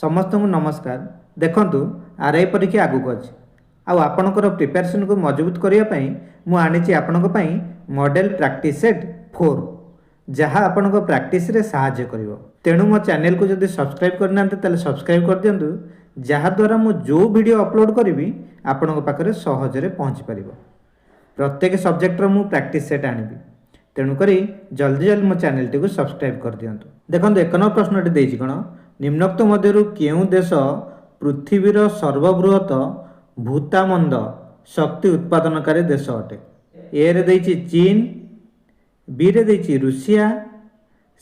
समस्त को नमस्कार। देखंतु आरआई परीक्षा आगुक अच्छे आपणकर प्रिपेरेसन को मजबूत करने मुझे आपण मॉडल प्रैक्टिस सेट 4 जहाँ आपण प्रैक्टिस रे सहाय्य कर। तेणु मो चैनल को जब सब्सक्राइब करना तेल सब्सक्राइब कर दिंतु जहाँद्वारा मु जो वीडियो अपलोड करी आपण पाखे सहजरे पहुँची पार। प्रत्येक सब्जेक्टर मु प्रैक्टिस सेट आनी तेणुक जल्दी जल्दी मो चैनल टी को सब्सक्राइब कर दिंतु। देखो 1 नंबर प्रश्न देती कौन निम्नोक्त मध्यरु केउं देश पृथ्वीर सर्वबृहत भूतामंद शक्ति उत्पादनकारी देश अटे। ए रे देछि चीन, बी रे देछि रूसिया,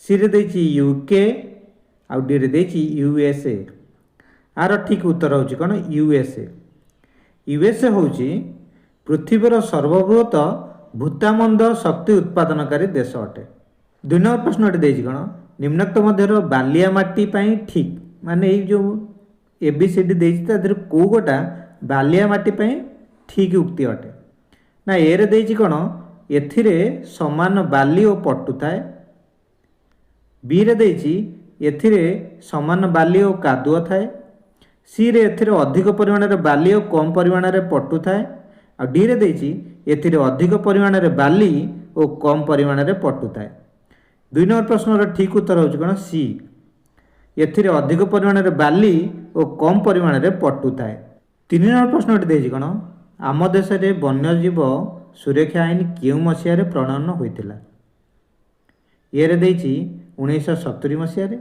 सी रे देछि यूके आउ डी रे देछि यूएसए। आर ठीक उत्तर होछि कोन यूएसए। यूएसए होछि पृथ्वीर सर्वबृहत भूतामंद शक्ति उत्पादनकारी देश अटे। 2 नंबर प्रश्न देछि कोन निम्नोक्त मध्यर बालिया माटी पाई ठीक माने ये जो एबीसीडी देछि ता देर को गोटा बालिया माटी पाई ठीक उक्ति अटे ना। ए रे देछि कोन एथिरे समान बाली और पट्टु थाए। बी रे देछि एथिरे समान बाली और कादुआ थाए। सी रे एथिरे अधिक परिमाण रे बाली और कम परिमाण रे पट्टु थाए। आ डी रे देछि एथिरे अधिक परिमाण रे बाली और कम परिमाण रे पट्टु थाए। 2 नंबर प्रश्न ठीक उत्तर होछि कोन सी एथिरे अधिक परिमाण रे बाली और कम परिमाण रे पट्टु थाए। 3 नंबर प्रश्न देछि कोन आम देश रे वन्यजीव सुरक्षा आईन केउ मसिया रे प्रणयन होइतिला। ए रे देछि 1970 मसिया रे,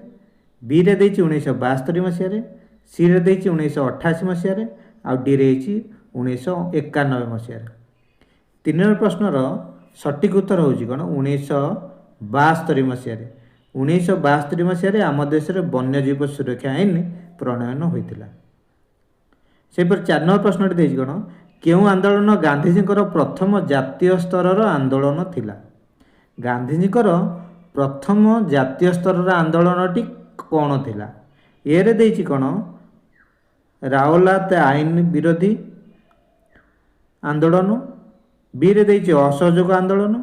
बी रे देछि 1972 मसिया रे, सी रे देछि 1988 मसिया रे आ डी रे देछि 1991 मसिया रे। 3 नंबर प्रश्न सटीक उत्तर होछि कोन 1972 मसिया रे। 1972 मसिया रे आम देश रे वन्यजीव सुरक्षा आईन प्रणयन होइतिला। सेपर 4 नंबर प्रश्न देछि कोन केउ आंदोलन गांधीजीकर प्रथम जातीय स्तर आंदोलन थिला। गांधीजीकर प्रथम जातीय स्तर आंदोलनटी कौन थिला। ए रे देछि कोन राओलात आईन विरोधी आंदोलन, बी रे देछि असहयोग आंदोलन,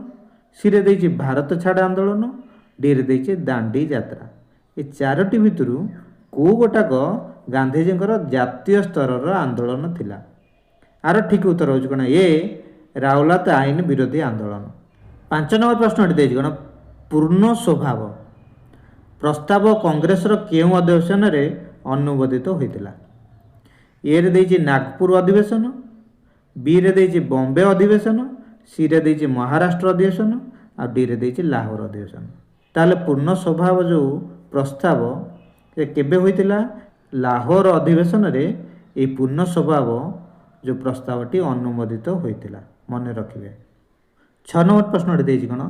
सी रे देछि भारत छाड़ आंदोलन, डी रे देछि दांडी यात्रा। ये 4टी भितरु को गोटाक गांधीजीकर जातीय स्तर आंदोलन थिला। आर ठीक उत्तर होछि कोन ए राओलात आईन विरोधी आंदोलन। 5 नंबर प्रश्न देछि कोन पूर्ण स्वभाव प्रस्ताव कांग्रेस केउ अधिवेशन रे अनुमोदित होइतिला। ए रे देछि नागपुर अधिवेशन, बी रे देछि बॉम्बे अधिवेशन, सी रे देछि महाराष्ट्र अधिवेशन आ डी रे देछि लाहौर अधिवेशन। ताले पूर्ण स्वभाव जो प्रस्ताव ये केबे होइतिला लाहौर अधिवेशन रे ए पूर्ण स्वभाव जो प्रस्तावटी अनुमोदित होइतिला मन रखिबे। 6 नंबर प्रश्न देछि कोन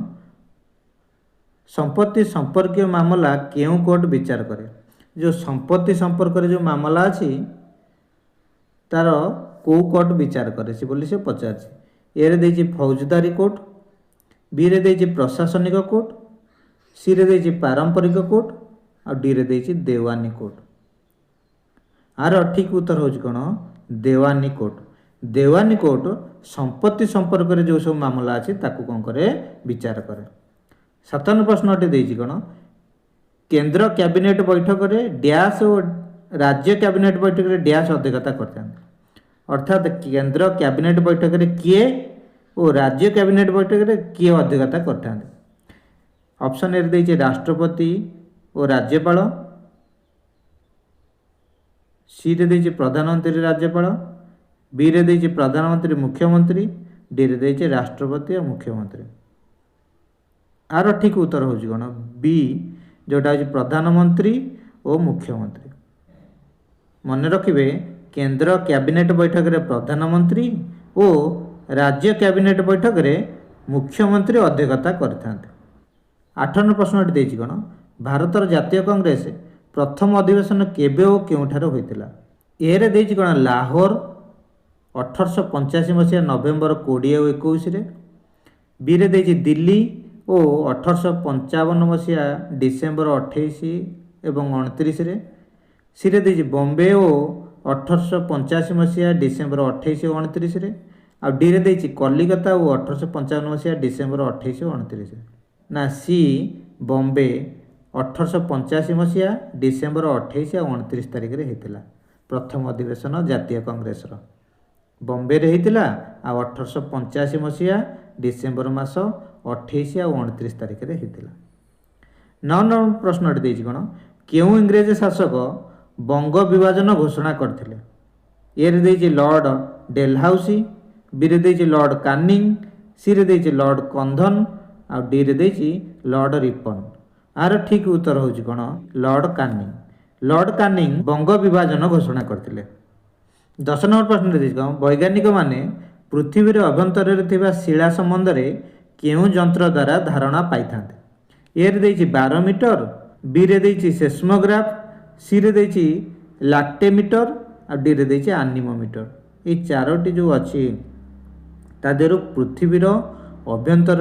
संपत्ति संपर्कीय मामला केउ कोर्ट विचार करे। जो संपत्ति संपर्क रे जो मामला अछि तार को कोर्ट विचार करे से बोली से पचारछि। ए रे देछि फौजदारी कोर्ट, बी रे देछि प्रशासनिक कोर्ट, सी रे देछि पारंपरिक कोर्ट आ डी रे देछि देवानी कोर्ट। आर ठीक उत्तर होछि कोन देवानी कोर्ट। देवानी कोर्ट संपत्ति संपर्क रे जो सब मामला अछि ताकू कोन करे विचार करे। 7 नंबर प्रश्न देछि कोन केंद्र कैबिनेट बैठक रे डैश और राज्य कैबिनेट बैठक रे डैश अध्यक्षता करथान। अर्थात केंद्र कैबिनेट बैठक रे किए और राज्य कैबिनेट बैठक रे किए अध्यक्षता करथान। ऑप्शन ए देछि राष्ट्रपति और राज्यपाल, सी रे देछि प्रधानमंत्री राज्यपाल, बी रे देछि प्रधानमंत्री मुख्यमंत्री, डी रे देछि राष्ट्रपति और मुख्यमंत्री। आर ठीक उत्तर होछि कोन बी जोटा होछि प्रधानमंत्री और मुख्यमंत्री। मन रखिबे केंद्र कैबिनेट बैठक रे प्रधानमंत्री और राज्य कैबिनेट बैठक रे मुख्यमंत्री अध्यक्षता करथांते। 8 नंबर प्रश्न देछि कोन भारतर जातीय कांग्रेस प्रथम अधिवेशन केबे और केउठार होइतिला। ए रे देछि कोन लाहौर 1885 मसिया नवेम्बर 20 और 21 रे, बी रे देछि दिल्ली और 1855 मसिया डिसेम्बर 28 एवं 29 रे, सी रे देछि बॉम्बे और 1885 मसिया डिसेम्बर 28 और 29 रे आ डी रे देछि कलिकता और 1855 मसिया डिसेम्बर 28 और 29 रे। ना सी बॉम्बे 1885 मसीहा डिसेम्बर 28 और 29 तारिख रे होता प्रथम अधिवेशन जातीय कांग्रेस बॉम्बे रे होता आ 1885 मसीहा डिसेम्बर मास 28 और 29 तारिख रे होता। 9 नंबर प्रश्न देछि कोन केउ इंग्रेज शासक बंग विभाजन घोषणा करथिले। ए रे देछि लॉर्ड डेलहाउसी, बी रे देछि लॉर्ड कानिंग, सी रे देछि लॉर्ड कंधन आ डी रे देछि लॉर्ड रिपन। आर ठीक उत्तर होछि कोन लॉर्ड कानिंग। लॉर्ड कानिंग बंग विभाजन घोषणा करथिले। 10 नंबर प्रश्न देछि कोन वैज्ञानिक माने पृथ्वी रे अभ्यंतर रे थिबा शिला संबंध रे केउ यंत्र द्वारा धारणा पाइथांते। ए रे देछि बारोमीटर, बी रे देछि सेस्मोग्राफ, सी रे देछि लैक्टोमीटर आ डी रे देछि एनीमोमीटर। ये चारोटी जो अच्छी तादेहरु पृथ्वीर अभ्यंतर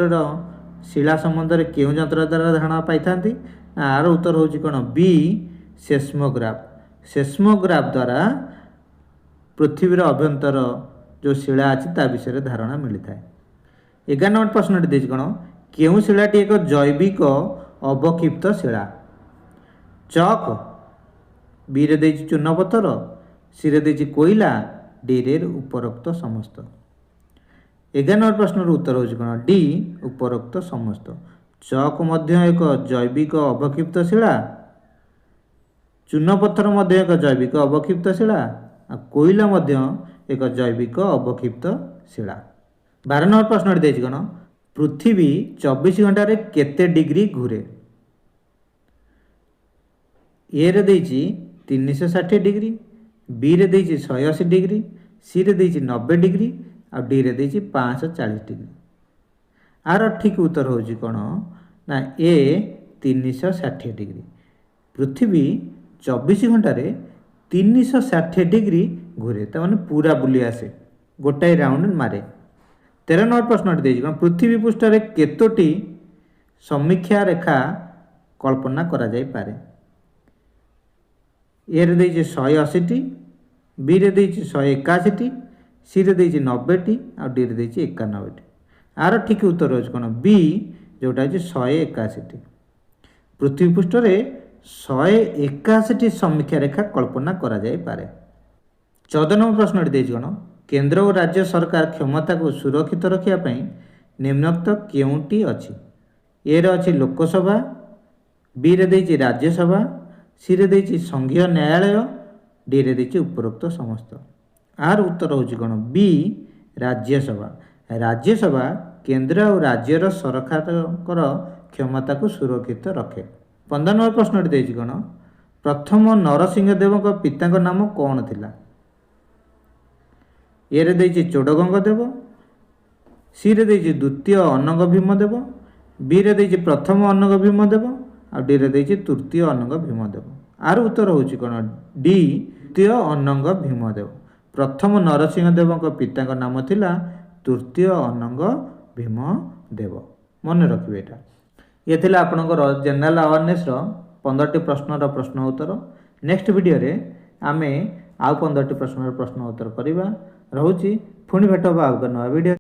शिला संबंध में केउ यंत्र द्वारा धारणा पाई था। आर उत्तर होछि कोन बी सेस्मोग्राफ। सेस्मोग्राफ द्वारा पृथ्वीर अभ्यंतर जो शिला अच्छी ता विषय धारणा मिलता है। 11 नंबर प्रश्न देछि कोन केउ शिलाटी एक जैविक अवक्षिप्त शिला। चक, बी रे देछि चूर्णपत्थर, सी रे देछि कोयला, डी रे उपरोक्त समस्त। 11 नंबर प्रश्न उत्तर होछि कोन डी उपरोक्त समस्त। चक मध्य एक जैविक अवक्षिप्त शिला, चूर्णपत्थर मध्य एक जैविक अवक्षिप्त शिला, आ कोयला मध्य एक जैविक अवक्षिप्त शिला। 12 नंबर प्रश्न देछि कोन पृथ्वी 24 घंटा रे केते डिग्री घुरे। ए रे देछि 360 डिग्री, बी रे देछि 180 डिग्री, सी रे देछि 90 डिग्री आ डी रे देछि 540 डिग्री। आर ठीक उत्तर होछि कोन ना ए 360 डिग्री। पृथ्वी 24 घंटा रे 360 डिग्री घुरे त माने पूरा बुली आसे गोटाई राउंड मारे। 13 नंबर प्रश्न देछि कोन पृथ्वी पृष्ठ रे केतोटी समीक्षा रेखा कल्पना करा जाय पारे। ए रे देछि 180टी, बी रे देछि 181टी, सी रे देछि 90टी आ डी रे देछि 91टी। आर ठीक उत्तर होछि कोन बी जोटा होछि 181टी। पृथ्वी पृष्ठ रे 181टी समीक्षा रेखा कल्पना करा जाय पारे। 14 नंबर प्रश्न देछि कोन केंद्र और राज्य सरकार क्षमता को सुरक्षित रखिया पई निम्नोक्त केउंटी अछि। ए रे अछि लोकसभा, बी रे देछि राज्यसभा, सी रे देछि संघीय न्यायालय, डी रे देछि उपरोक्त समस्त। आर उत्तर होछि कोन बी राज्यसभा। राज्यसभा केंद्र और राज्यर सरकारकर क्षमता को सुरक्षित रखे। 15 नंबर प्रश्न देछि कोन प्रथम नरसिंह देव पिता नाम कौन थिला। ए रे देछि चोडगंग देव, सी रे देछि द्वितीय अनंग भीमदेव, बी रे देछि प्रथम अनंग भीमदेव आ डी रे देछि तृतीय अनंग भीमदेव। आर उत्तर होछि कोन डी तृतीय अनंग भीमदेव। प्रथम नरसिंह देव पिता नाम थिला तृतीय अनंग भीमदेव। मन रखिबे एटा। ये थिला आपनकर जनरल अवेयरनेस रो 15टी प्रश्नर प्रश्न उत्तर। नेक्स्ट वीडियो रे आमे आउ 15टी प्रश्नर प्रश्न उत्तर करिबा। रहूची पुणी भेटबा आउ नवा वीडियो।